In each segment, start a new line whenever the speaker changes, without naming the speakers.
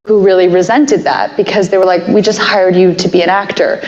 who really resented that because they were like, we just hired you to be an actor.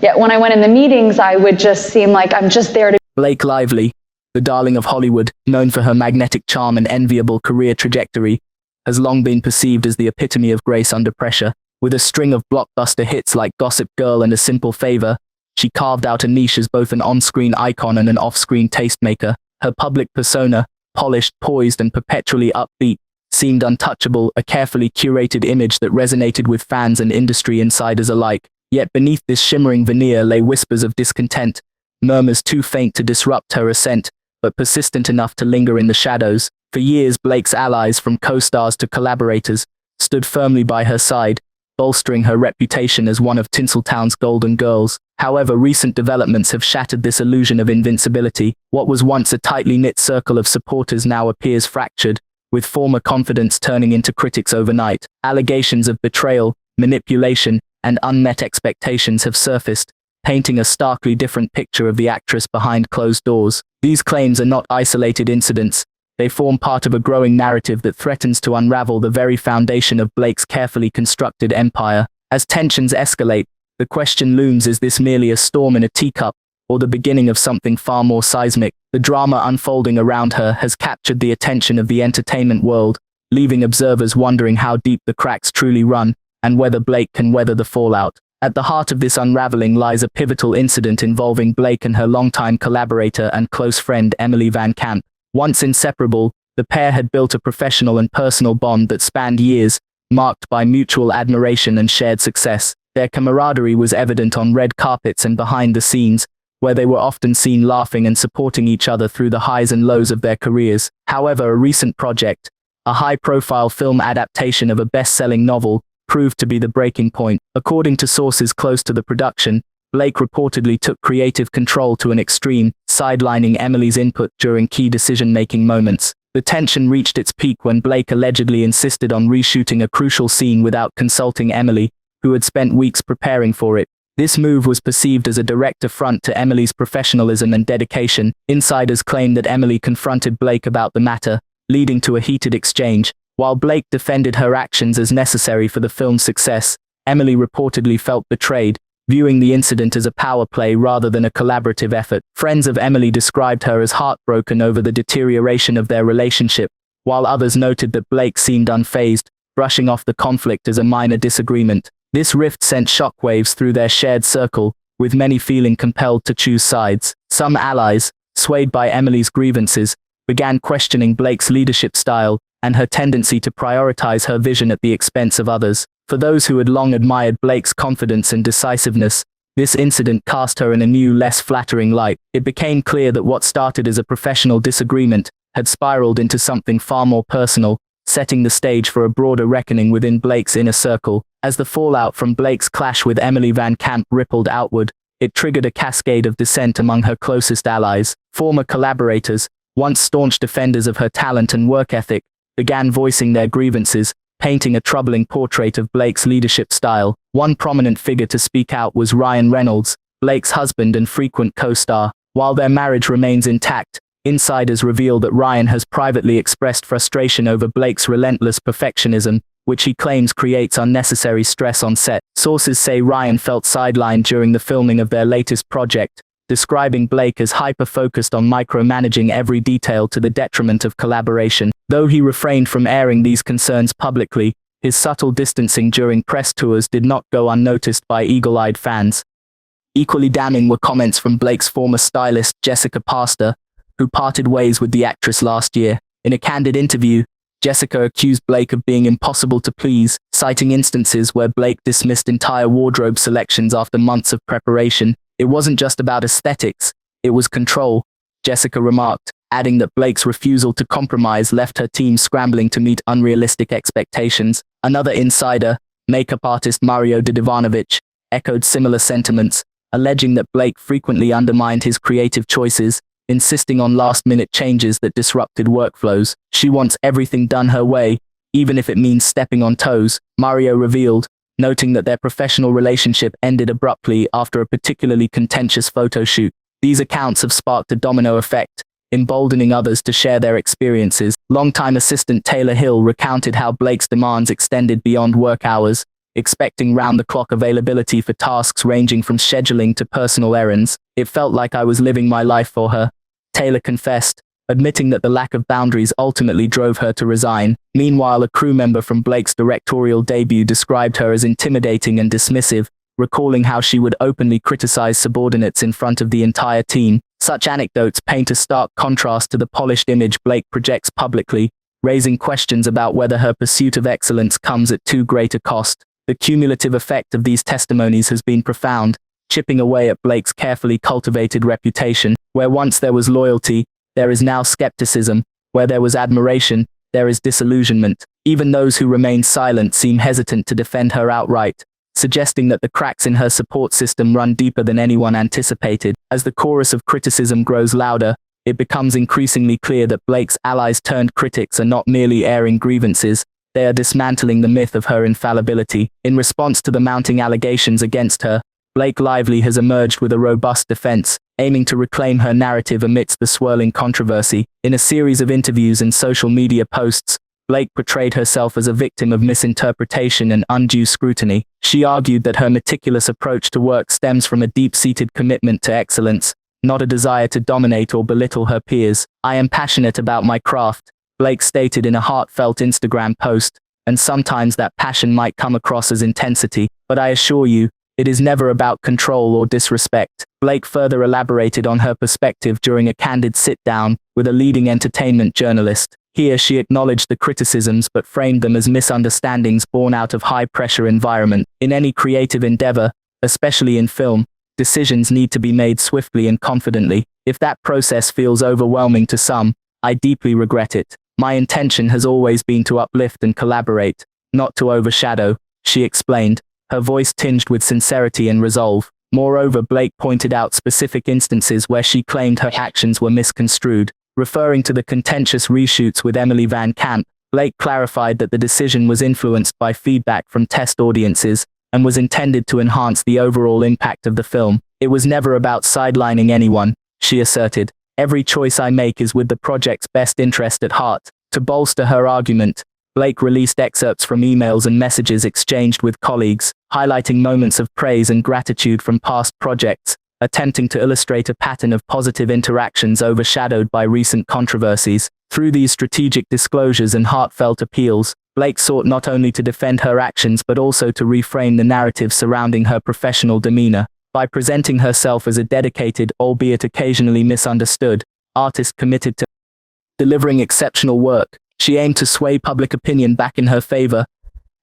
Yet when I went in the meetings, I would just seem like I'm just there to...
Blake Lively, the darling of Hollywood, known for her magnetic charm and enviable career trajectory, has long been perceived as the epitome of grace under pressure. With a string of blockbuster hits like Gossip Girl and A Simple Favor, she carved out a niche as both an on-screen icon and an off-screen tastemaker. Her public persona, polished, poised, and perpetually upbeat, seemed untouchable, a carefully curated image that resonated with fans and industry insiders alike. Yet beneath this shimmering veneer lay whispers of discontent, murmurs too faint to disrupt her ascent, but persistent enough to linger in the shadows. For years, Blake's allies, from co-stars to collaborators, stood firmly by her side, bolstering her reputation as one of Tinseltown's golden girls. However, recent developments have shattered this illusion of invincibility. What was once a tightly knit circle of supporters now appears fractured, with former confidants turning into critics overnight. Allegations of betrayal, manipulation, and unmet expectations have surfaced, painting a starkly different picture of the actress behind closed doors. These claims are not isolated incidents. They form part of a growing narrative that threatens to unravel the very foundation of Blake's carefully constructed empire. As tensions escalate, the question looms: is this merely a storm in a teacup, or the beginning of something far more seismic? The drama unfolding around her has captured the attention of the entertainment world, leaving observers wondering how deep the cracks truly run, and whether Blake can weather the fallout. At the heart of this unraveling lies a pivotal incident involving Blake and her longtime collaborator and close friend Emily Van Camp. Once inseparable, the pair had built a professional and personal bond that spanned years, marked by mutual admiration and shared success. Their camaraderie was evident on red carpets and behind the scenes, where they were often seen laughing and supporting each other through the highs and lows of their careers. However, a recent project, a high-profile film adaptation of a best-selling novel, proved to be the breaking point. According to sources close to the production, Blake reportedly took creative control to an extreme, sidelining Emily's input during key decision-making moments. The tension reached its peak when Blake allegedly insisted on reshooting a crucial scene without consulting Emily, who had spent weeks preparing for it. This move was perceived as a direct affront to Emily's professionalism and dedication. Insiders claimed that Emily confronted Blake about the matter, leading to a heated exchange. While Blake defended her actions as necessary for the film's success, Emily reportedly felt betrayed, viewing the incident as a power play rather than a collaborative effort. Friends of Emily described her as heartbroken over the deterioration of their relationship, while others noted that Blake seemed unfazed, brushing off the conflict as a minor disagreement. This rift sent shockwaves through their shared circle, with many feeling compelled to choose sides. Some allies, swayed by Emily's grievances, began questioning Blake's leadership style and her tendency to prioritize her vision at the expense of others. For those who had long admired Blake's confidence and decisiveness, this incident cast her in a new, less flattering light. It became clear that what started as a professional disagreement had spiraled into something far more personal, setting the stage for a broader reckoning within Blake's inner circle. As the fallout from Blake's clash with Emily Van Camp rippled outward, it triggered a cascade of dissent among her closest allies. Former collaborators, once staunch defenders of her talent and work ethic, began voicing their grievances, painting a troubling portrait of Blake's leadership style. One prominent figure to speak out was Ryan Reynolds, Blake's husband and frequent co-star. While their marriage remains intact, insiders reveal that Ryan has privately expressed frustration over Blake's relentless perfectionism, which he claims creates unnecessary stress on set. Sources say Ryan felt sidelined during the filming of their latest project, describing Blake as hyper-focused on micromanaging every detail to the detriment of collaboration. Though he refrained from airing these concerns publicly, his subtle distancing during press tours did not go unnoticed by eagle-eyed fans. Equally damning were comments from Blake's former stylist, Jessica Pastor, who parted ways with the actress last year. In a candid interview, Jessica accused Blake of being impossible to please, citing instances where Blake dismissed entire wardrobe selections after months of preparation. It wasn't just about aesthetics, it was control, Jessica remarked, adding that Blake's refusal to compromise left her team scrambling to meet unrealistic expectations. Another insider, makeup artist Mario Dedivanovic, echoed similar sentiments, alleging that Blake frequently undermined his creative choices, insisting on last-minute changes that disrupted workflows. She wants everything done her way, even if it means stepping on toes, Mario revealed, noting that their professional relationship ended abruptly after a particularly contentious photo shoot. These accounts have sparked a domino effect, emboldening others to share their experiences. Longtime assistant Taylor Hill recounted how Blake's demands extended beyond work hours, expecting round-the-clock availability for tasks ranging from scheduling to personal errands. "It felt like I was living my life for her," Taylor confessed, admitting that the lack of boundaries ultimately drove her to resign. Meanwhile, a crew member from Blake's directorial debut described her as intimidating and dismissive, recalling how she would openly criticize subordinates in front of the entire team. Such anecdotes paint a stark contrast to the polished image Blake projects publicly, raising questions about whether her pursuit of excellence comes at too great a cost. The cumulative effect of these testimonies has been profound, chipping away at Blake's carefully cultivated reputation. Where once there was loyalty, there is now skepticism. Where there was admiration, there is disillusionment. Even those who remain silent seem hesitant to defend her outright, suggesting that the cracks in her support system run deeper than anyone anticipated. As the chorus of criticism grows louder, it becomes increasingly clear that Blake's allies turned critics are not merely airing grievances, they are dismantling the myth of her infallibility. In response to the mounting allegations against her, Blake Lively has emerged with a robust defense, aiming to reclaim her narrative amidst the swirling controversy. In a series of interviews and social media posts, Blake portrayed herself as a victim of misinterpretation and undue scrutiny. She argued that her meticulous approach to work stems from a deep-seated commitment to excellence, not a desire to dominate or belittle her peers. "I am passionate about my craft," Blake stated in a heartfelt Instagram post, "and sometimes that passion might come across as intensity, but I assure you, it is never about control or disrespect." Blake further elaborated on her perspective during a candid sit-down with a leading entertainment journalist. Here she acknowledged the criticisms but framed them as misunderstandings born out of high-pressure environment. "In any creative endeavor, especially in film, decisions need to be made swiftly and confidently. If that process feels overwhelming to some, I deeply regret it. My intention has always been to uplift and collaborate, not to overshadow," she explained, her voice tinged with sincerity and resolve. Moreover, Blake pointed out specific instances where she claimed her actions were misconstrued. Referring to the contentious reshoots with Emily Van Camp, Blake clarified that the decision was influenced by feedback from test audiences and was intended to enhance the overall impact of the film. "It was never about sidelining anyone," she asserted. "Every choice I make is with the project's best interest at heart." To bolster her argument, Blake released excerpts from emails and messages exchanged with colleagues, highlighting moments of praise and gratitude from past projects, attempting to illustrate a pattern of positive interactions overshadowed by recent controversies. Through these strategic disclosures and heartfelt appeals, Blake sought not only to defend her actions but also to reframe the narrative surrounding her professional demeanor. By presenting herself as a dedicated, albeit occasionally misunderstood, artist committed to delivering exceptional work, she aimed to sway public opinion back in her favor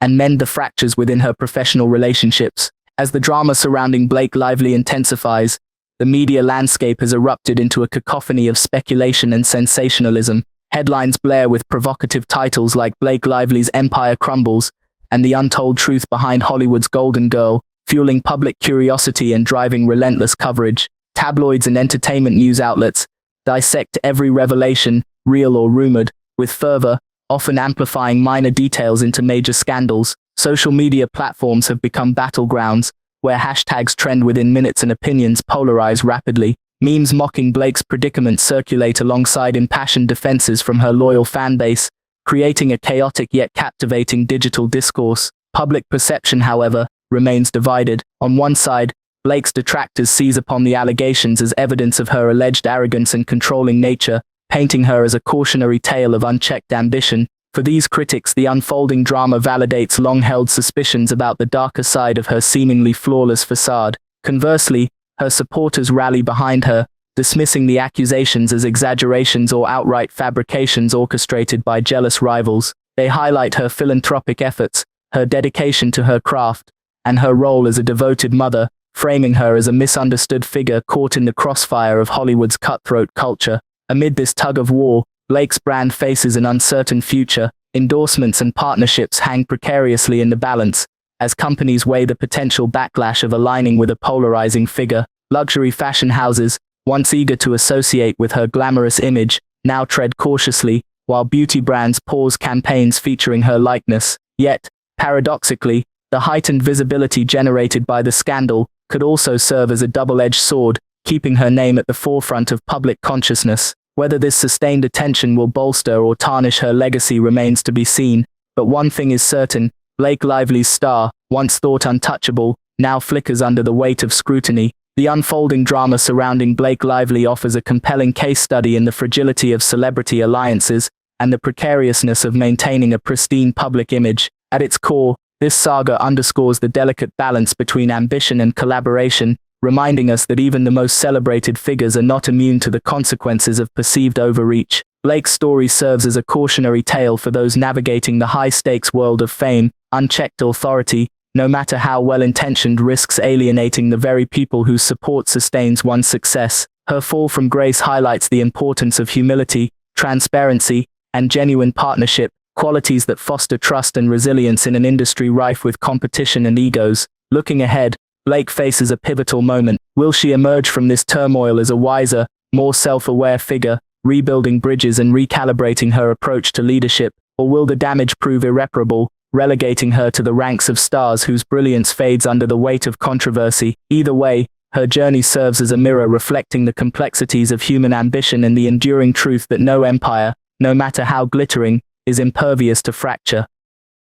and mend the fractures within her professional relationships. As the drama surrounding Blake Lively intensifies, the media landscape has erupted into a cacophony of speculation and sensationalism. Headlines blare with provocative titles like "Blake Lively's Empire Crumbles" and "The Untold Truth Behind Hollywood's Golden Girl," fueling public curiosity and driving relentless coverage. Tabloids and entertainment news outlets dissect every revelation, real or rumored, with fervor, often amplifying minor details into major scandals. Social media platforms have become battlegrounds, where hashtags trend within minutes and opinions polarize rapidly. Memes mocking Blake's predicament circulate alongside impassioned defenses from her loyal fanbase, creating a chaotic yet captivating digital discourse. Public perception, however, remains divided. On one side, Blake's detractors seize upon the allegations as evidence of her alleged arrogance and controlling nature, painting her as a cautionary tale of unchecked ambition. For these critics, the unfolding drama validates long-held suspicions about the darker side of her seemingly flawless facade. Conversely, her supporters rally behind her, dismissing the accusations as exaggerations or outright fabrications orchestrated by jealous rivals. They highlight her philanthropic efforts, her dedication to her craft, and her role as a devoted mother, framing her as a misunderstood figure caught in the crossfire of Hollywood's cutthroat culture. Amid this tug-of-war, Blake's brand faces an uncertain future. Endorsements and partnerships hang precariously in the balance, as companies weigh the potential backlash of aligning with a polarizing figure. Luxury fashion houses, once eager to associate with her glamorous image, now tread cautiously, while beauty brands pause campaigns featuring her likeness. Yet, paradoxically, the heightened visibility generated by the scandal could also serve as a double-edged sword, keeping her name at the forefront of public consciousness. Whether this sustained attention will bolster or tarnish her legacy remains to be seen, but one thing is certain: Blake Lively's star, once thought untouchable, now flickers under the weight of scrutiny. The unfolding drama surrounding Blake Lively offers a compelling case study in the fragility of celebrity alliances and the precariousness of maintaining a pristine public image. At its core, this saga underscores the delicate balance between ambition and collaboration, reminding us that even the most celebrated figures are not immune to the consequences of perceived overreach. Blake's story serves as a cautionary tale for those navigating the high-stakes world of fame. Unchecked authority, no matter how well-intentioned, risks alienating the very people whose support sustains one's success. Her fall from grace highlights the importance of humility, transparency, and genuine partnership, qualities that foster trust and resilience in an industry rife with competition and egos. Looking ahead, Blake faces a pivotal moment. Will she emerge from this turmoil as a wiser, more self-aware figure, rebuilding bridges and recalibrating her approach to leadership, or will the damage prove irreparable, relegating her to the ranks of stars whose brilliance fades under the weight of controversy? Either way, her journey serves as a mirror reflecting the complexities of human ambition and the enduring truth that no empire, no matter how glittering, is impervious to fracture.